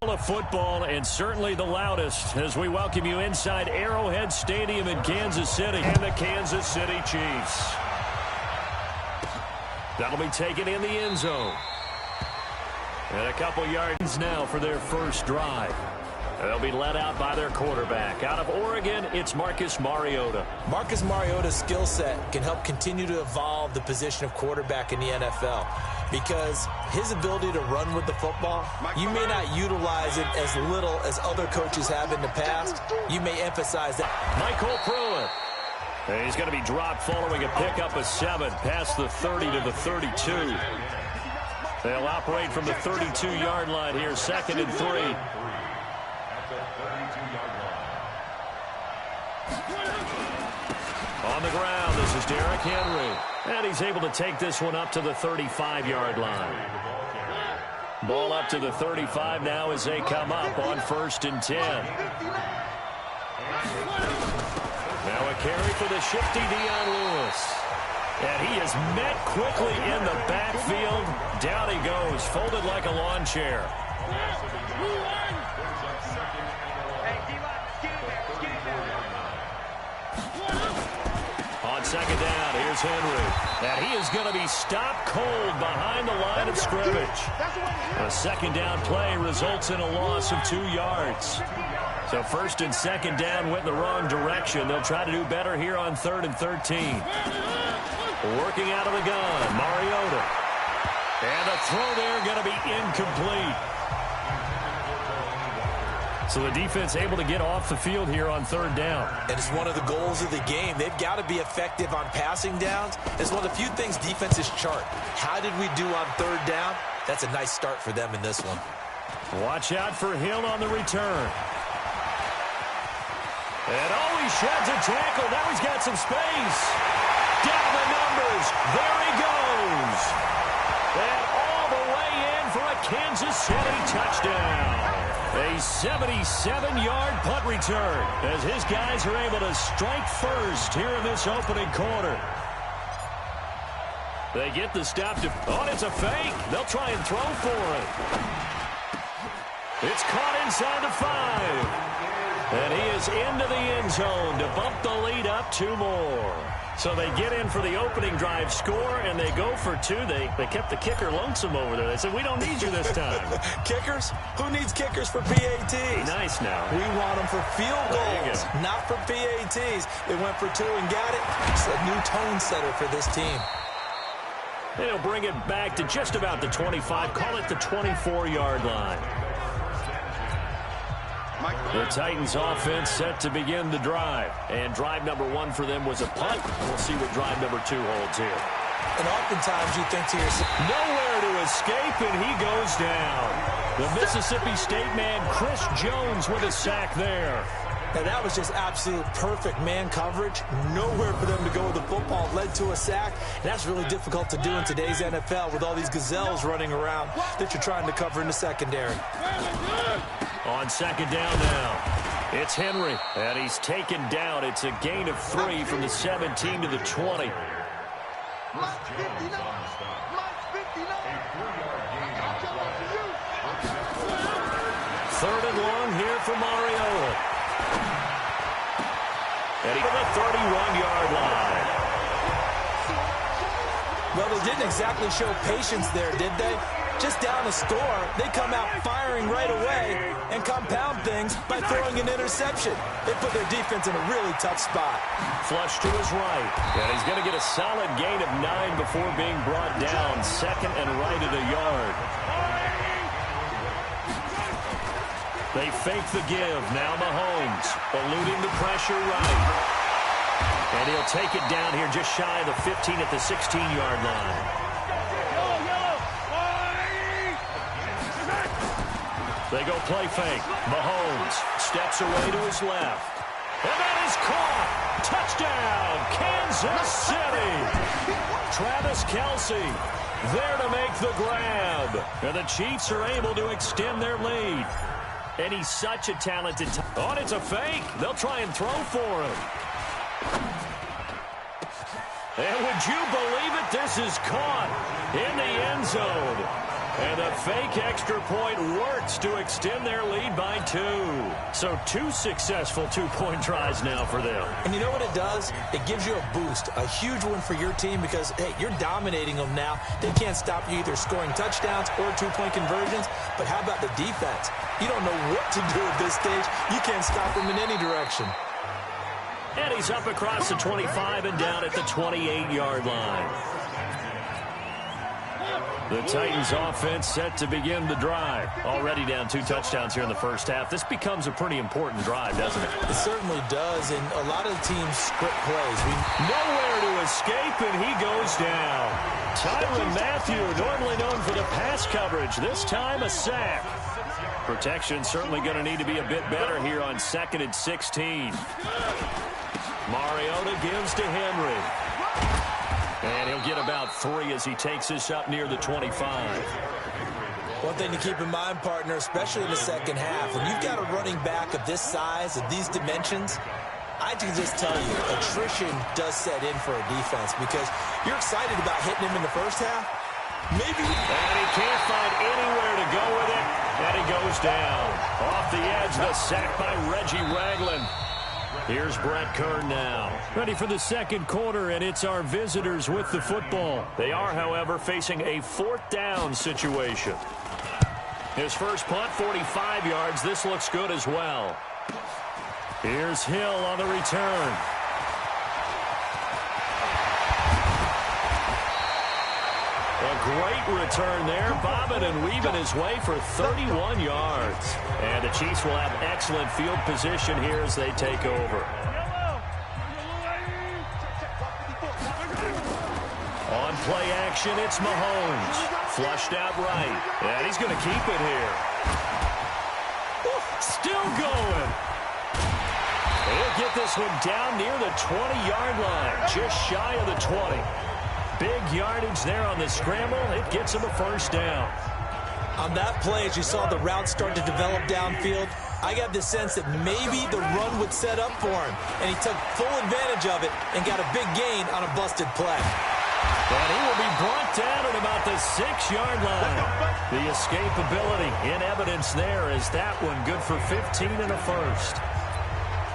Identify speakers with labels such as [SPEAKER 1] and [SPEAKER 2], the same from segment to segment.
[SPEAKER 1] Of football, and certainly the loudest, as we welcome you inside Arrowhead Stadium in Kansas City. And the Kansas City Chiefs. That'll be taken in the end zone. And a couple yards now for their first drive. They'll be led out by their quarterback. Out of Oregon, it's Marcus Mariota.
[SPEAKER 2] Marcus Mariota's skill set can help continue to evolve the position of quarterback in the NFL, because his ability to run with the football, you may not utilize it as little as other coaches have in the past. You may emphasize that.
[SPEAKER 1] Michael Pruitt. And he's going to be dropped following a pickup of 7 past the 30 to the 32. They'll operate from the 32-yard line here, 2nd and 3. On the ground, this is Derrick Henry. And he's able to take this one up to the 35-yard line. Ball up to the 35 now as they come up on 1st and 10. Now a carry for the shifty Dion Lewis. And he is met quickly in the backfield. Down he goes, folded like a lawn chair. On 2nd down, here's Henry. And he is going to be stopped cold behind the line of scrimmage. A 2nd down play results in a loss of 2 yards. So 1st and 2nd down went in the wrong direction. They'll try to do better here on 3rd and 13. Working out of the gun, Mariota. And the throw there going to be incomplete. So the defense able to get off the field here on 3rd down.
[SPEAKER 2] And it's one of the goals of the game. They've got to be effective on passing downs. It's one of the few things defenses chart. How did we do on 3rd down? That's a nice start for them in this one.
[SPEAKER 1] Watch out for Hill on the return. And he sheds a tackle. Now he's got some space. Down the numbers. There he goes. And all the way in for a Kansas City touchdown. A 77-yard punt return as his guys are able to strike first here in this opening quarter. They get the stop to... Oh, it's a fake. They'll try and throw for it. It's caught inside the 5. And he is into the end zone to bump the lead up 2 more. So they get in for the opening drive, score, and they go for 2. They kept the kicker lonesome over there. They said, we don't need you this time.
[SPEAKER 2] Kickers? Who needs kickers for PATs?
[SPEAKER 1] Nice now.
[SPEAKER 2] We want them for field goals, not for PATs. They went for 2 and got it. It's a new tone setter for this team.
[SPEAKER 1] They'll bring it back to just about the 25. Call it the 24-yard line. The Titans offense set to begin the drive. And drive number 1 for them was a punt. We'll see what drive number 2 holds here.
[SPEAKER 2] And oftentimes you think to yourself,
[SPEAKER 1] nowhere to escape, and he goes down. The Mississippi State man, Chris Jones, with a sack there.
[SPEAKER 2] And that was just absolute perfect man coverage. Nowhere for them to go with the football. Led to a sack. And that's really difficult to do in today's NFL with all these gazelles running around that you're trying to cover in the secondary.
[SPEAKER 1] On 2nd down now, it's Henry. And he's taken down. It's a gain of 3 from the 17 to the 20. 3rd and long here for Mariota. And he's at the 31-yard line.
[SPEAKER 2] Well, they didn't exactly show patience there, did they? Just down the score, they come out firing right away and compound things by throwing an interception. They put their defense in a really tough spot.
[SPEAKER 1] Flush to his right. And he's going to get a solid gain of 9 before being brought down. 2nd and right at a yard. They fake the give. Now Mahomes eluding the pressure right. And he'll take it down here just shy of the 15 at the 16-yard line. They go play fake. Mahomes steps away to his left. And that is caught. Touchdown, Kansas City. Travis Kelce there to make the grab. And the Chiefs are able to extend their lead. And he's such a talented... Oh, and it's a fake. They'll try and throw for him. And would you believe it? This is caught in the end zone. And the fake extra point works to extend their lead by 2. So 2 successful two-point tries now for them.
[SPEAKER 2] And you know what it does? It gives you a boost, a huge one for your team because, hey, you're dominating them now. They can't stop you either scoring touchdowns or two-point conversions. But how about the defense? You don't know what to do at this stage. You can't stop them in any direction.
[SPEAKER 1] And he's up across the 25 and down at the 28-yard line. The Titans offense set to begin the drive. Already down 2 touchdowns here in the first half. This becomes a pretty important drive, doesn't it?
[SPEAKER 2] It certainly does, and a lot of the teams script plays.
[SPEAKER 1] Nowhere to escape, and he goes down. Tyrann Mathieu, normally known for the pass coverage, this time a sack. Protection certainly going to need to be a bit better here on 2nd and 16. Mariota gives to Henry. And he'll get about 3 as he takes this up near the 25.
[SPEAKER 2] One thing to keep in mind, partner, especially in the second half, when you've got a running back of this size, of these dimensions, I can just tell you, attrition does set in for a defense because you're excited about hitting him in the first half. Maybe.
[SPEAKER 1] And he can't find anywhere to go with it, and he goes down. Off the edge, the sack by Reggie Ragland. Here's Brett Kern now. Ready for the second quarter, and it's our visitors with the football. They are, however, facing a 4th down situation. His first punt, 45 yards. This looks good as well. Here's Hill on the return. A great return there, bobbing and weaving his way for 31 yards. And the Chiefs will have excellent field position here as they take over. On play action, it's Mahomes. Flushed out right. And he's going to keep it here. Still going. He'll get this one down near the 20-yard line, just shy of the 20. Big yardage there on the scramble. It gets him a first down.
[SPEAKER 2] On that play, as you saw the route start to develop downfield, I got the sense that maybe the run would set up for him. And he took full advantage of it and got a big gain on a busted play.
[SPEAKER 1] And he will be brought down at about the 6-yard line. The escapability in evidence there is that one good for 15 and a first.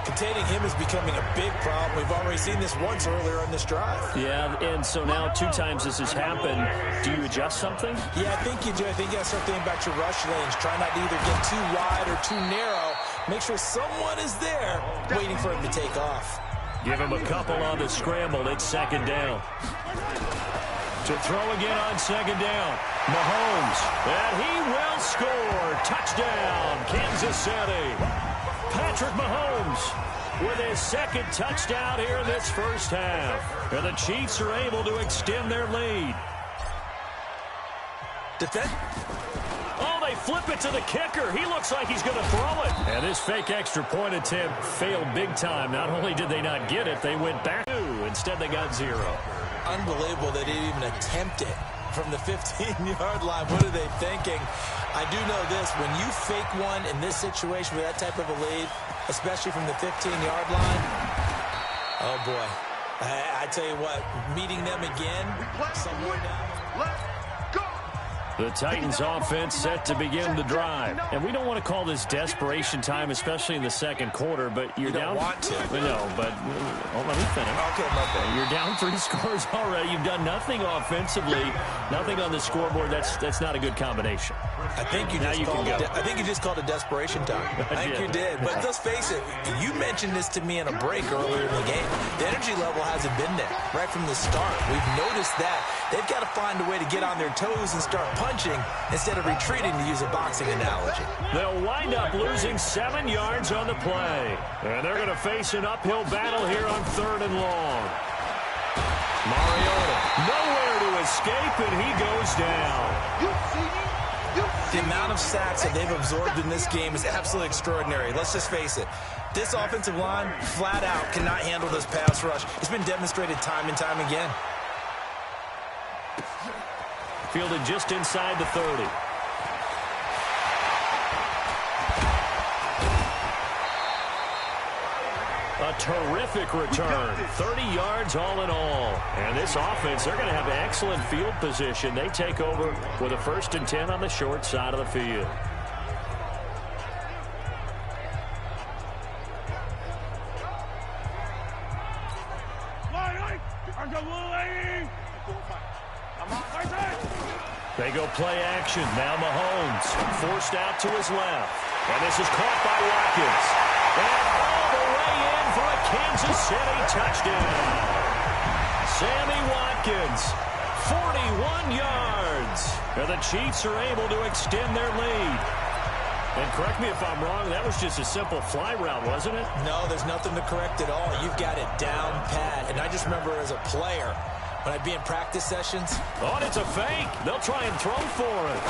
[SPEAKER 2] Containing him is becoming a big problem. We've already seen this once earlier on this drive.
[SPEAKER 1] Yeah, and so now 2 times this has happened. Do you adjust something?
[SPEAKER 2] Yeah, I think you do. I think you got to start thinking about your rush lanes. Try not to either get too wide or too narrow. Make sure someone is there waiting for him to take off.
[SPEAKER 1] Give him a couple on the scramble. It's 2nd down. To throw again on 2nd down. Mahomes. And he will score. Touchdown, Kansas City. Patrick Mahomes with his 2nd touchdown here in this first half. And the Chiefs are able to extend their lead. Oh, they flip it to the kicker. He looks like he's going to throw it. And this fake extra point attempt failed big time. Not only did they not get it, they went back 2. Instead, they got 0.
[SPEAKER 2] Unbelievable they didn't even attempt it from the 15-yard line. What are they thinking? I do know this. When you fake one in this situation with that type of a lead, especially from the 15-yard line, oh, boy. I tell you what, meeting them again somewhere down.
[SPEAKER 1] The Titans offense set to begin the drive. And we don't want to call this desperation time, especially in the second quarter, but you're down.
[SPEAKER 2] You don't want to.
[SPEAKER 1] No, but let me finish.
[SPEAKER 2] Okay, my bad.
[SPEAKER 1] You're down 3 scores already. You've done nothing offensively, nothing on the scoreboard. That's not a good combination.
[SPEAKER 2] I think you just called it desperation time. I think you did. But let's face it, you mentioned this to me in a break earlier in the game. The energy level hasn't been there right from the start. We've noticed that. They've got to find a way to get on their toes and start punching instead of retreating, to use a boxing analogy.
[SPEAKER 1] They'll wind up losing 7 yards on the play. And they're going to face an uphill battle here on 3rd and long. Mariota, nowhere to escape, and he goes down.
[SPEAKER 2] The amount of sacks that they've absorbed in this game is absolutely extraordinary. Let's just face it. This offensive line, flat out, cannot handle this pass rush. It's been demonstrated time and time again.
[SPEAKER 1] Fielded just inside the 30. A terrific return. 30 yards all in all. And this offense, they're going to have excellent field position. They take over with a 1st and 10 on the short side of the field. They go play action. Now Mahomes forced out to his left. And this is caught by Watkins. And all the way in for a Kansas City touchdown. Sammy Watkins, 41 yards. And the Chiefs are able to extend their lead. And correct me if I'm wrong, that was just a simple fly route, wasn't it?
[SPEAKER 2] No, there's nothing to correct at all. You've got it down pat. And I just remember as a player, when I'd be in practice sessions.
[SPEAKER 1] Oh, and it's a fake. They'll try and throw for it.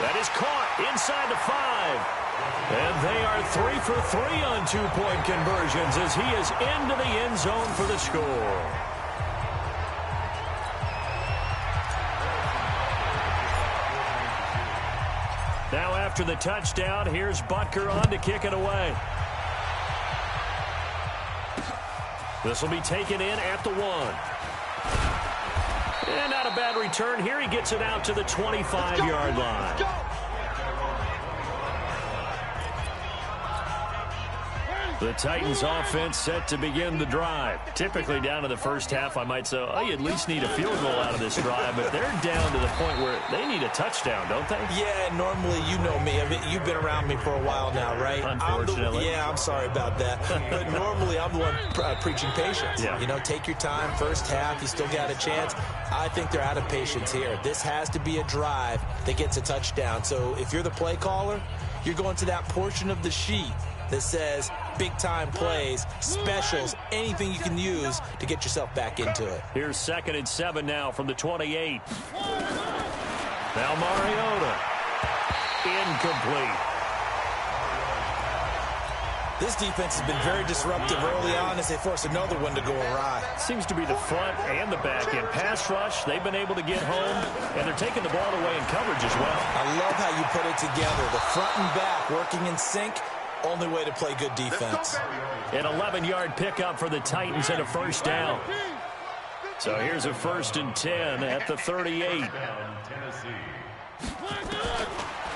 [SPEAKER 1] That is caught inside the 5. And they are 3 for 3 on 2-point conversions as he is into the end zone for the score. Now after the touchdown, here's Butker on to kick it away. This will be taken in at the 1. And not a bad return here. He gets it out to the 25-yard line. The Titans offense set to begin the drive. Typically down to the first half, I might say, oh, you at least need a field goal out of this drive, but they're down to the point where they need a touchdown, don't they?
[SPEAKER 2] Yeah, normally, you know me. I mean, you've been around me for a while now, right?
[SPEAKER 1] Unfortunately.
[SPEAKER 2] I'm sorry about that. But normally, I'm the one preaching patience.
[SPEAKER 1] Yeah.
[SPEAKER 2] You know, take your time. First half, you still got a chance. I think they're out of patience here. This has to be a drive that gets a touchdown. So if you're the play caller, you're going to that portion of the sheet that says big-time plays, specials, anything you can use to get yourself back into it.
[SPEAKER 1] Here's 2nd and 7 now from the 28. Now Mariota. Incomplete.
[SPEAKER 2] This defense has been very disruptive early on as they force another one to go awry.
[SPEAKER 1] Seems to be the front and the back end. Pass rush, they've been able to get home, and they're taking the ball away in coverage as well.
[SPEAKER 2] I love how you put it together. The front and back working in sync. Only way to play good defense.
[SPEAKER 1] An 11-yard pickup for the Titans and a 1st down. So here's a 1st and 10 at the 38.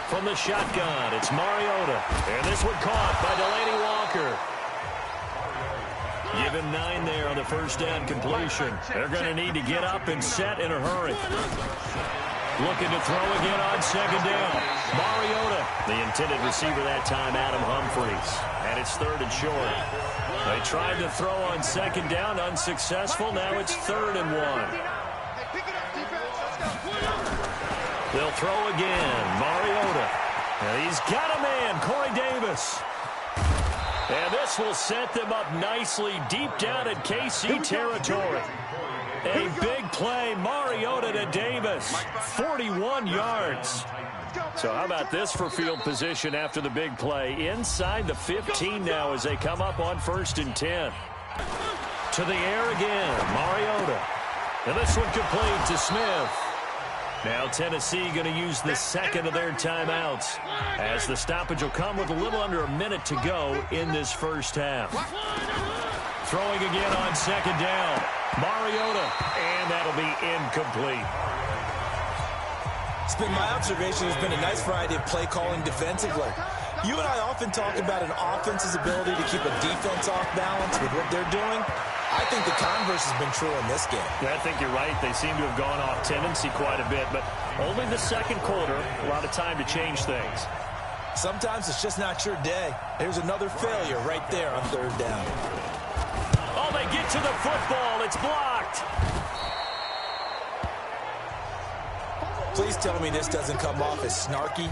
[SPEAKER 1] From the shotgun, it's Mariota. And this one caught by Delaney Walker. Give him 9 there on the 1st down completion. They're going to need to get up and set in a hurry. Looking to throw again on 2nd down. Mariota, the intended receiver that time, Adam Humphries. And it's 3rd and short. They tried to throw on 2nd down, unsuccessful. Now it's 3rd and 1. They'll throw again. Mariota. And he's got a man, Corey Davis. And this will set them up nicely deep down in KC territory. A big play, Mariota to Davis, 41 yards. So how about this for field position after the big play? Inside the 15 now as they come up on 1st and 10. To the air again, Mariota. And this one complete to Smith. Now Tennessee going to use the 2nd of their timeouts as the stoppage will come with a little under a minute to go in this first half. Throwing again on 2nd down. Mariota, and that'll be incomplete.
[SPEAKER 2] It's been my observation. There's been a nice variety of play calling defensively. You and I often talk about an offense's ability to keep a defense off balance with what they're doing. I think the converse has been true in this game.
[SPEAKER 1] Yeah, I think you're right. They seem to have gone off tendency quite a bit, but only the 2nd quarter, a lot of time to change things.
[SPEAKER 2] Sometimes it's just not your day. There's another failure right there on 3rd down.
[SPEAKER 1] Oh, they get to the football. It's blocked.
[SPEAKER 2] Please tell me this doesn't come off as snarky,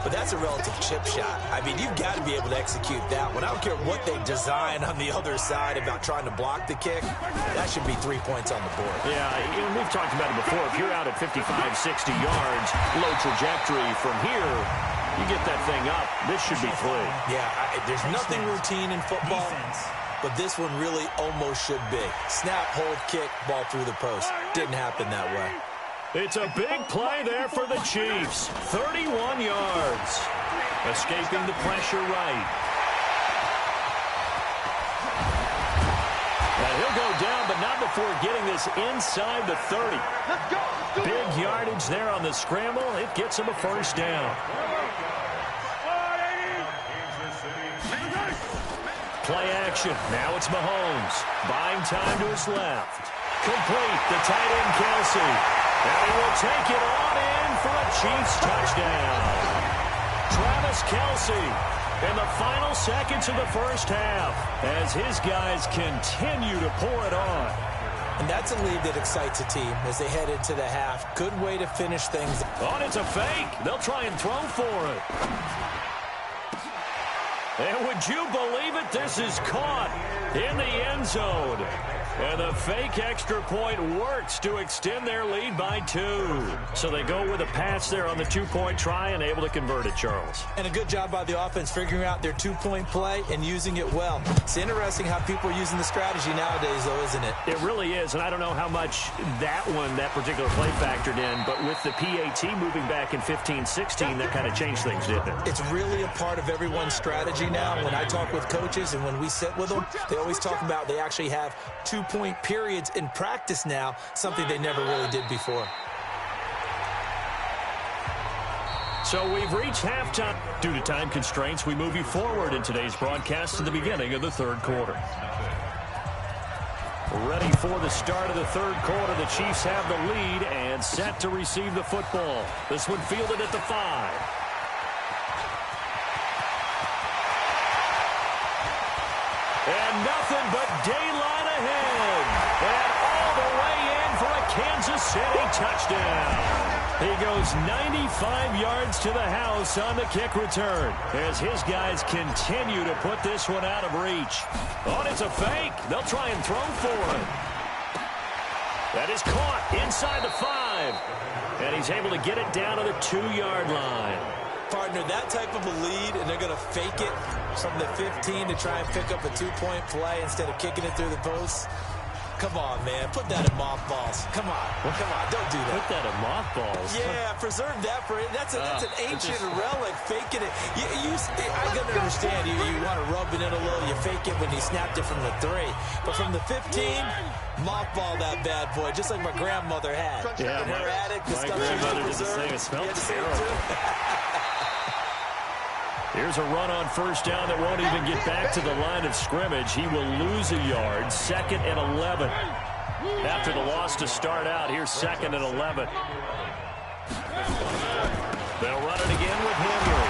[SPEAKER 2] but that's a relative chip shot. I mean, you've got to be able to execute that one. I don't care what they design on the other side about trying to block the kick. That should be 3 points on the board.
[SPEAKER 1] Yeah, we've talked about it before. If you're out at 55, 60 yards, low trajectory from here, you get that thing up. This should be 3.
[SPEAKER 2] Yeah, there's nothing routine in football, but this one really almost should be. Snap, hold, kick, ball through the post. Didn't happen that way.
[SPEAKER 1] It's a big play there for the Chiefs. 31 yards. Escaping the pressure right. he'll go down, but not before getting this inside the 30.
[SPEAKER 3] Let's go.
[SPEAKER 1] Big yardage there on the scramble. It gets him a first down. Play action. Now it's Mahomes. Buying time to his left. Complete. The tight end, Kelce. And he will take it on in for a Chiefs touchdown. Travis Kelce in the final seconds of the first half as his guys continue to pour it on.
[SPEAKER 2] And that's a lead that excites a team as they head into the half. Good way to finish things.
[SPEAKER 1] Oh, it's a fake. They'll try and throw for it. And would you believe it? This is caught in the end zone. And the fake extra point works to extend their lead by 2. So they go with a pass there on the 2-point try and able to convert it, Charles.
[SPEAKER 2] And a good job by the offense figuring out their 2-point play and using it well. It's interesting how people are using the strategy nowadays, though, isn't it?
[SPEAKER 1] It really is, and I don't know how much that particular play factored in, but with the PAT moving back in 15-16, that kind of changed things, didn't it?
[SPEAKER 2] It's really a part of everyone's strategy now. When I talk with coaches and when we sit with them, they always talk about they actually have 2-point periods in practice now, something they never really did before.
[SPEAKER 1] So we've reached halftime. Due to time constraints, we move you forward in today's broadcast to the beginning of the third quarter. Ready for the start of the third quarter. The Chiefs have the lead and set to receive the football. This one fielded at the 5. And nothing but daylight ahead. And all the way in for a Kansas City touchdown. He goes 95 yards to the house on the kick return as his guys continue to put this one out of reach. Oh, it's a fake. They'll try and throw for it. That is caught inside the 5. And he's able to get it down to the 2-yard line.
[SPEAKER 2] Partner, that type of a lead, and they're going to fake it from the 15 to try and pick up a 2-point play instead of kicking it through the posts. Come on, man. Put that in mothballs. Come on. Come on. Don't do that.
[SPEAKER 1] Put that in mothballs?
[SPEAKER 2] Yeah, preserve that for it. That's an ancient relic, faking it. I can understand. You want to rub it in a little. You fake it when you snapped it from the 3. But from the 15, mothball that bad boy, just like my grandmother had.
[SPEAKER 1] Yeah,
[SPEAKER 2] in her attic, the stuff she
[SPEAKER 1] grandmother did the same. It smelled terrible. Here's a run on first down that won't even get back to the line of scrimmage. He will lose a yard. 2nd and 11. After the loss to start out, here's 2nd and 11. They'll run it again with Henry.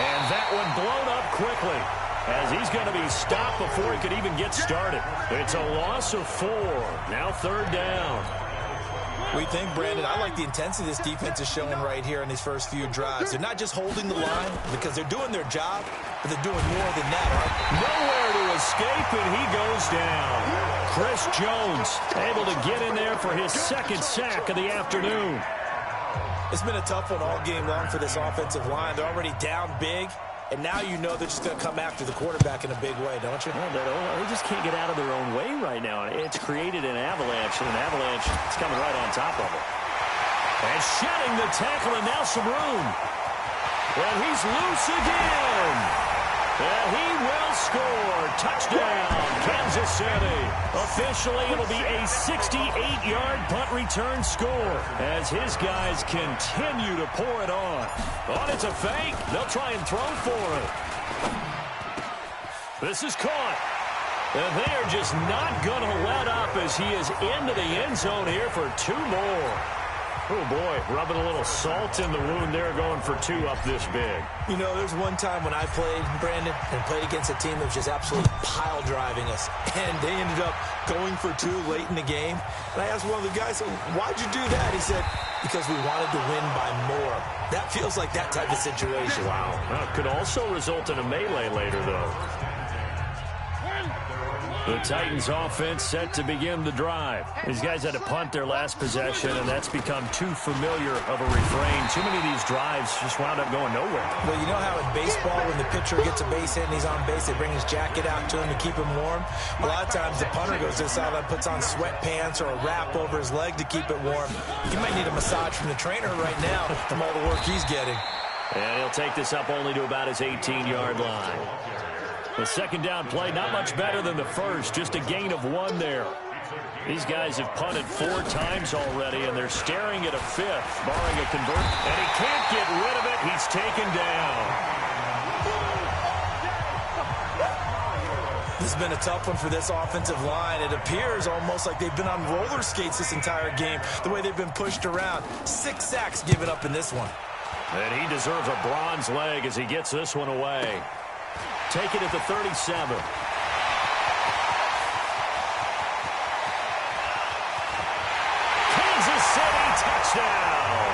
[SPEAKER 1] And that one blown up quickly as he's going to be stopped before he could even get started. It's a loss of 4. Now 3rd down.
[SPEAKER 2] We think, Brandon, I like the intensity this defense is showing right here in these first few drives. They're not just holding the line because they're doing their job, but they're doing more than that, right?
[SPEAKER 1] Nowhere to escape, and he goes down. Chris Jones able to get in there for his 2nd sack of the afternoon.
[SPEAKER 2] It's been a tough one all game long for this offensive line. They're already down big. And now you know they're just going to come after the quarterback in a big way, don't you?
[SPEAKER 1] Well, they just can't get out of their own way right now. It's created an avalanche, and an avalanche is coming right on top of it. And shedding the tackle, and now some room. And he's loose again. And he will score. Touchdown, Kansas City. Officially, it'll be a 68-yard punt return score as his guys continue to pour it on. Oh, it's a fake. They'll try and throw for it. This is caught. And they are just not going to let up as he is into the end zone here for 2 more. Oh, boy, rubbing a little salt in the wound there, going for 2 up this big.
[SPEAKER 2] You know, there's one time when I played, Brandon, and played against a team that was just absolutely pile driving us, and they ended up going for 2 late in the game. And I asked one of the guys, why'd you do that? He said, because we wanted to win by more. That feels like that type of situation.
[SPEAKER 1] Wow. Well, it could also result in a melee later, though. The Titans offense set to begin the drive. These guys had to punt their last possession, and that's become too familiar of a refrain. Too many of these drives just wound up going nowhere.
[SPEAKER 2] Well, you know how in baseball, when the pitcher gets a base hit and he's on base, they bring his jacket out to him to keep him warm? A lot of times the punter goes to the sideline, puts on sweatpants or a wrap over his leg to keep it warm. He might need a massage from the trainer right now from all the work he's getting.
[SPEAKER 1] And he'll take this up only to about his 18-yard line. The second down play, not much better than the first, just a gain of 1 there. These guys have punted 4 times already, and they're staring at a 5th, barring a convert. And he can't get rid of it. He's taken down.
[SPEAKER 2] This has been a tough one for this offensive line. It appears almost like they've been on roller skates this entire game, the way they've been pushed around. 6 sacks given up in this one.
[SPEAKER 1] And he deserves a bronze leg as he gets this one away. Take it at the 37. Kansas City touchdown.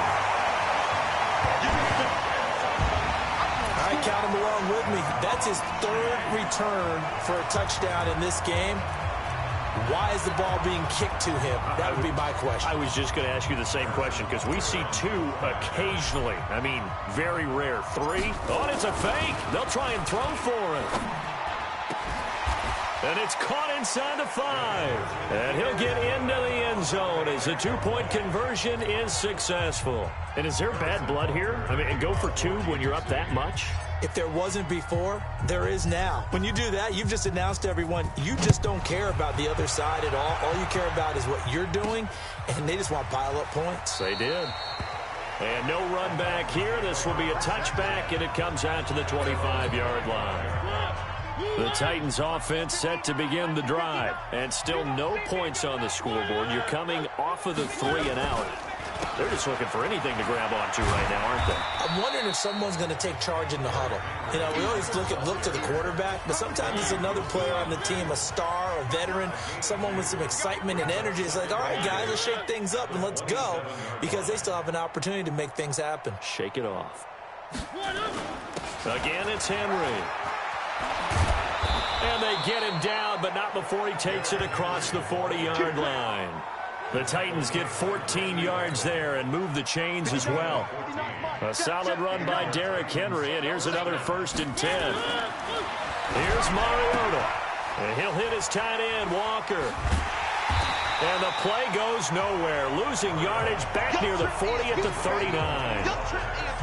[SPEAKER 2] All right, count him along with me. That's his 3rd return for a touchdown in this game. Why is the ball being kicked to him? That would be my question.
[SPEAKER 1] I was just going to ask you the same question because we see 2 occasionally. I mean, very rare. 3? Oh, and it's a fake. They'll try and throw for him. And it's caught inside the 5. And he'll get into the end zone as the 2-point conversion is successful. And is there bad blood here? I mean, go for 2 when you're up that much?
[SPEAKER 2] If there wasn't before, there is now. When you do that, you've just announced to everyone you just don't care about the other side at all. All you care about is what you're doing, and they just want to pile up points.
[SPEAKER 1] They did. And no run back here. This will be a touchback, and it comes out to the 25-yard line. The Titans offense set to begin the drive, and still no points on the scoreboard. You're coming off of the 3 and out. They're just looking for anything to grab onto right now, aren't they?
[SPEAKER 2] I'm wondering if someone's going to take charge in the huddle. You know, we always look to the quarterback, but sometimes it's another player on the team, a star, a veteran, someone with some excitement and energy. It's like, all right, guys, let's shake things up and let's go, because they still have an opportunity to make things happen.
[SPEAKER 1] Shake it off. Again, it's Henry. And they get him down, but not before he takes it across the 40-yard line. The Titans get 14 yards there and move the chains as well. A solid run by Derrick Henry, and here's another 1st and 10. Here's Mariota. And he'll hit his tight end, Walker. And the play goes nowhere, losing yardage back near the 40 at the 39.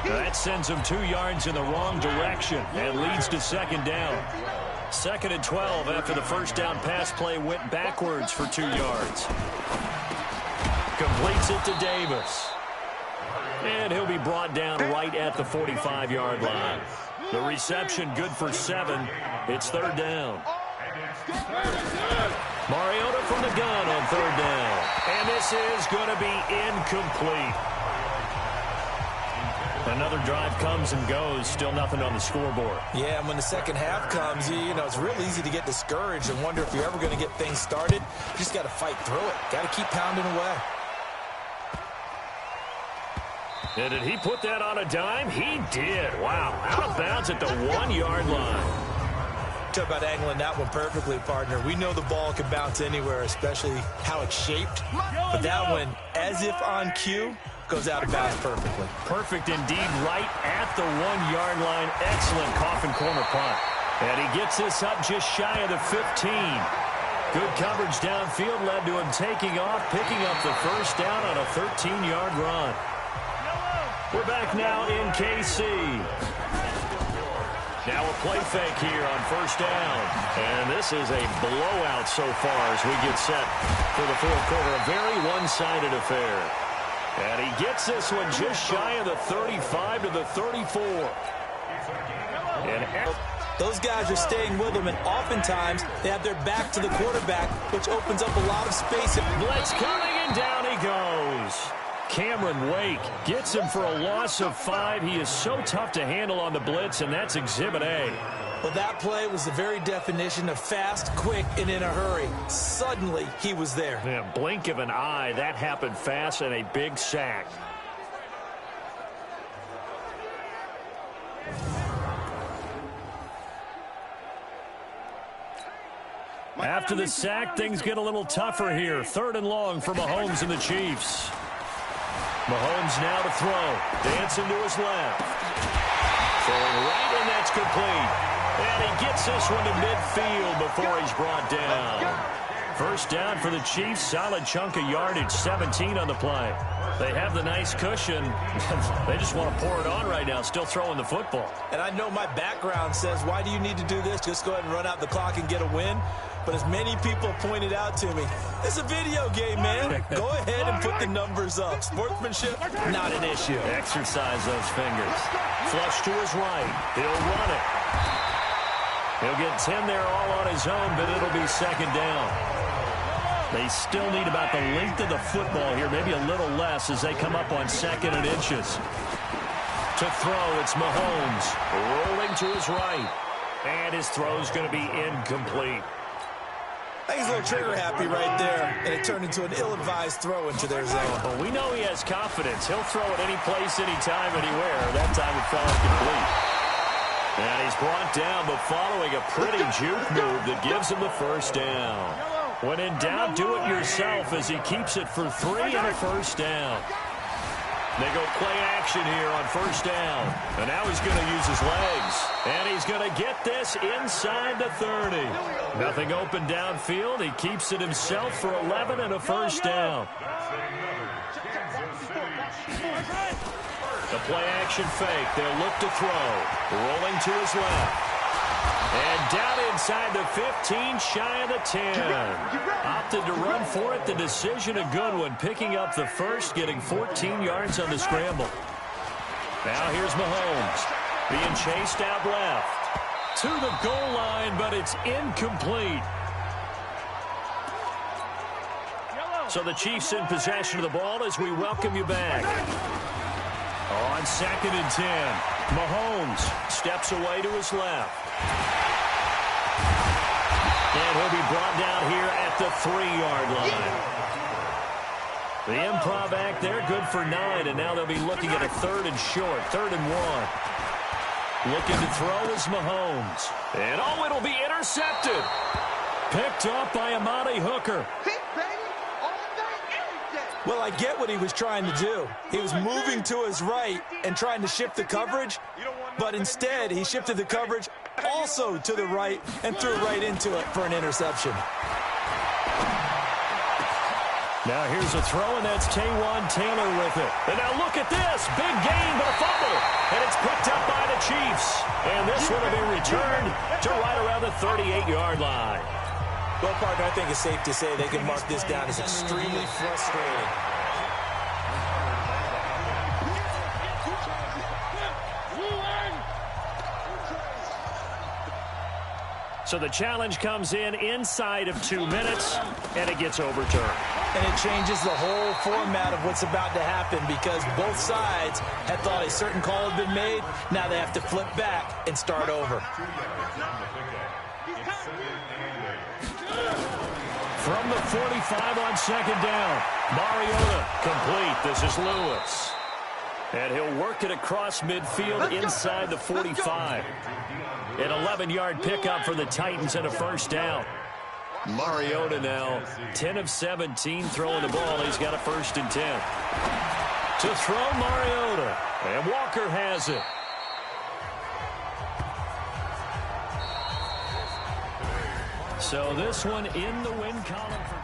[SPEAKER 1] That sends him 2 yards in the wrong direction and leads to 2nd down. 2nd and 12 after the 1st down pass play went backwards for 2 yards. Completes it to Davis. And he'll be brought down right at the 45-yard line. The reception good for 7. It's 3rd down. Mariota from the gun on 3rd down. And this is going to be incomplete. Another drive comes and goes. Still nothing on the scoreboard.
[SPEAKER 2] Yeah, and when the second half comes, you know, it's real easy to get discouraged and wonder if you're ever going to get things started. You just got to fight through it. Got to keep pounding away.
[SPEAKER 1] And did he put that on a dime? He did. Wow. Out of bounds at the 1-yard line.
[SPEAKER 2] Talk about angling that one perfectly, partner. We know the ball can bounce anywhere, especially how it's shaped. But that one, as if on cue, goes out of bounds perfectly.
[SPEAKER 1] Perfect indeed, right at the 1-yard line. Excellent coffin corner punt. And he gets this up just shy of the 15. Good coverage downfield led to him taking off, picking up the 1st down on a 13-yard run. We're back now in KC. Now a play fake here on 1st down. And this is a blowout so far as we get set for the 4th quarter. A very one-sided affair. And he gets this one just shy of the 35 to the 34. And
[SPEAKER 2] those guys are staying with them, and oftentimes they have their back to the quarterback, which opens up a lot of space.
[SPEAKER 1] Blitz coming, and down he goes. Cameron Wake gets him for a loss of 5. He is so tough to handle on the blitz, and that's Exhibit A.
[SPEAKER 2] Well, that play was the very definition of fast, quick, and in a hurry. Suddenly, he was there.
[SPEAKER 1] Yeah, blink of an eye. That happened fast, and a big sack. After the sack, things get a little tougher here. 3rd and long for Mahomes and the Chiefs. Mahomes now to throw. Dancing to his left. Throwing right, and that's complete. And he gets this one to midfield before he's brought down. First down for the Chiefs. Solid chunk of yardage, 17 on the play. They have the nice cushion. They just want to pour it on right now, still throwing the football.
[SPEAKER 2] And I know my background says, why do you need to do this? Just go ahead and run out the clock and get a win. But as many people pointed out to me, it's a video game, man. Go ahead and put the numbers up. Sportsmanship, not an issue.
[SPEAKER 1] Exercise those fingers. Flush to his right. He'll run it. He'll get 10 there all on his own, but it'll be second down. They still need about the length of the football here, maybe a little less as they come up on 2nd and inches. To throw, it's Mahomes rolling to his right. And his throw's going to be incomplete.
[SPEAKER 2] I think he's a little trigger happy right there, and it turned into an ill-advised throw into their zone.
[SPEAKER 1] Well, we know he has confidence. He'll throw it any place, anytime, anywhere. That time it fell incomplete. And he's brought down, but following a pretty juke move that gives him the first down. When in doubt, do it yourself as he keeps it for 3 and a first down. They go play action here on first down. And now he's going to use his legs. And he's going to get this inside the 30. Nothing open downfield. He keeps it himself for 11 and a first down. The play action fake. They'll look to throw. Rolling to his left. And down inside the 15, shy of the 10. Opted to run for it. The decision a good one. Picking up the first, getting 14 yards on the scramble. Now here's Mahomes. Being chased out left. To the goal line, but it's incomplete. So the Chiefs in possession of the ball as we welcome you back. On 2nd and 10. Mahomes steps away to his left. And he'll be brought down here at the 3-yard line. The improv act there, good for 9, and now they'll be looking at a 3rd and short, 3rd and 1. Looking to throw is Mahomes. And oh, it'll be intercepted. Picked up by Amani Hooker.
[SPEAKER 2] Well, I get what he was trying to do. He was moving to his right and trying to shift the coverage, but instead he shifted the coverage also to the right and threw right into it for an interception.
[SPEAKER 1] Now here's a throw, and that's Taywan Taylor with it. And now look at this. Big gain, but a fumble. And it's picked up by the Chiefs. And this one will be returned to right around the 38-yard line.
[SPEAKER 2] Well, partner, I think it's safe to say they can mark this down as extremely frustrating.
[SPEAKER 1] So the challenge comes in inside of 2 minutes, and it gets overturned.
[SPEAKER 2] And it changes the whole format of what's about to happen because both sides had thought a certain call had been made. Now they have to flip back and start over.
[SPEAKER 1] From the 45 on 2nd down, Mariota complete. This is Lewis. And he'll work it across midfield inside the 45. An 11-yard pickup for the Titans and a first down. Mariota now 10 of 17 throwing the ball. He's got a 1st and 10. To throw Mariota. And Walker has it. So this one in the win column for